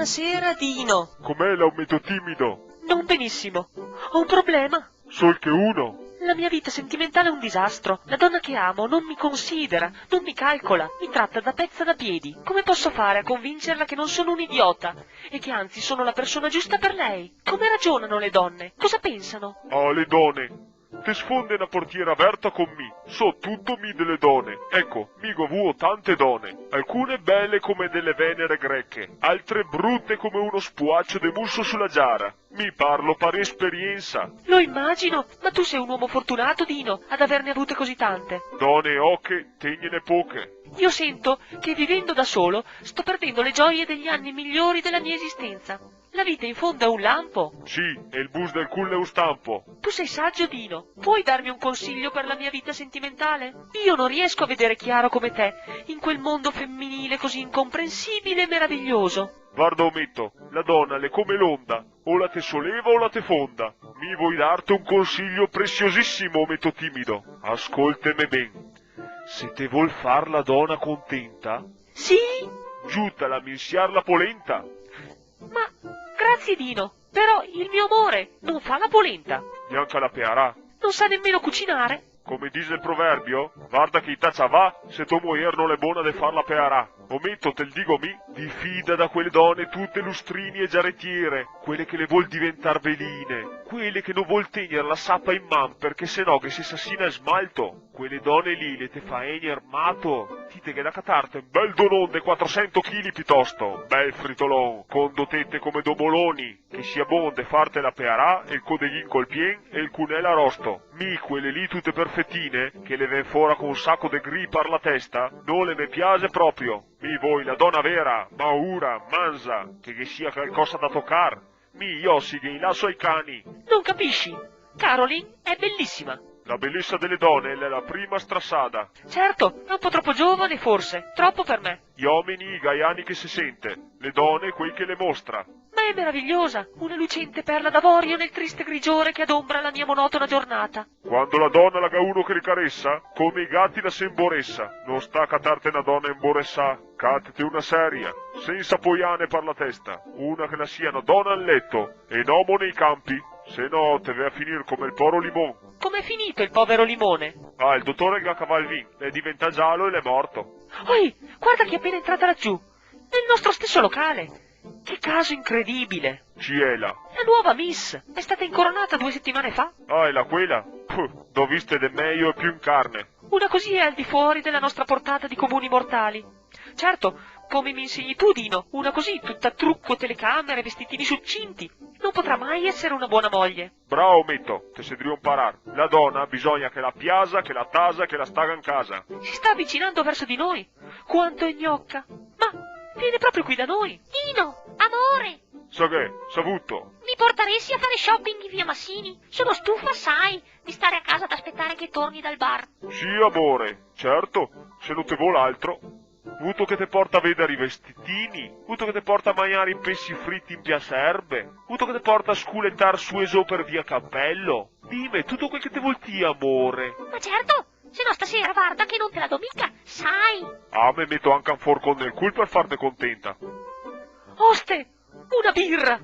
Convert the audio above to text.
Buonasera, Dino. Com'è l'aumento timido? Non benissimo. Ho un problema. Sol che uno. La mia vita sentimentale è un disastro. La donna che amo non mi considera, non mi calcola, mi tratta da pezza da piedi. Come posso fare a convincerla che non sono un idiota e che anzi sono la persona giusta per lei? Come ragionano le donne? Cosa pensano? Ah, le donne. Te sfonde una portiera aperta con mi. So tutto mi delle donne. Ecco, mi govuo tante donne. Alcune belle come delle venere greche, altre brutte come uno spuaccio de musso sulla giara. Mi parlo per esperienza. Lo immagino, ma tu sei un uomo fortunato, Dino, ad averne avute così tante. Donne oche, tegnene poche. Io sento che vivendo da solo sto perdendo le gioie degli anni migliori della mia esistenza. La vita in fondo è un lampo. Sì, e il bus del culo è un stampo. Tu sei saggio, Dino. Puoi darmi un consiglio per la mia vita sentimentale? Io non riesco a vedere chiaro come te, in quel mondo femminile così incomprensibile e meraviglioso. Guarda ometto, la donna è come l'onda, o la te solleva o la te fonda. Mi vuoi darti un consiglio preziosissimo, ometto timido. Ascoltami ben. Se te vuol far la donna contenta, Sì? giuttala a minsiar la polenta. Ma grazie, Dino. Però il mio amore non fa la polenta. Neanche la pearà. Non sa nemmeno cucinare. Come dice il proverbio, guarda che taccia va se tua mujer non è buona de far la pearà. Ometto, te il dico mi, diffida da quelle donne tutte lustrini e giarrettiere, quelle che le vuol diventar veline, quelle che non vuol tenere la sappa in man perché sennò che si sassina e smalto. Quelle donne lì le te fa egni armato, dite che da catarte un bel donon de 400 kg piuttosto, bel fritolon, con dotette come domoloni, che sia buon de farte la pearà e il codeglin col pien e il cunel arosto. Mi quelle lì tutte perfettine, che le ven fora con un sacco de gri par la testa, non le me piace proprio. Mi voi la donna vera, maura, manza, che sia qualcosa da toccar. Mi io si che lasso ai cani. Non capisci? Caroline è bellissima. La bellezza delle donne è la prima strassada. Certo, è un po' troppo giovane forse, troppo per me. Gli uomini i gaiani che si sente, le donne quei che le mostra. Ma è meravigliosa, una lucente perla d'avorio nel triste grigiore che adombra la mia monotona giornata. Quando la donna la ga uno che li caressa, come i gatti la semboressa. Non sta a catarte una donna imboressa, cattete una seria, senza poiane per la testa, una che la sia una donna al letto e nomo nei campi, se no te vai a finire come il poro limon. Com'è finito il povero limone? Ah, il dottore ga cavalvin, è diventa giallo e l'è morto. Oi, guarda che è appena entrata laggiù, nel nostro stesso locale. Che caso incredibile! Ciela. La nuova Miss è stata incoronata 2 settimane fa. Ah, e la quella? Puh, do viste de meglio e più in carne. Una così è al di fuori della nostra portata di comuni mortali. Certo, come mi insegni tu, Dino, una così, tutta trucco, telecamere, vestitini succinti, non potrà mai essere una buona moglie. Bravo, metto, te se devi imparar. La donna bisogna che la piasa, che la tasa, che la staga in casa. Si sta avvicinando verso di noi. Quanto è gnocca! Ma viene proprio qui da noi. Dino, amore, Sa che, savuto. mi porteresti a fare shopping in via Massini? Sono stufa, sai, di stare a casa ad aspettare che torni dal bar. Sì, amore, certo, se non te vuol altro. Vuto che te porta a vedere i vestitini, vuto che te porta a mangiare i pesci fritti in Piazza Erbe, vuto che te porta a sculettar su e su per via Cappello. Dime, tutto quel che te vuol ti, amore. Ma certo, se no stasera guarda che non te la do mica, sai. Ah, me metto anche un forcon nel cul per farti contenta. Oste, una birra!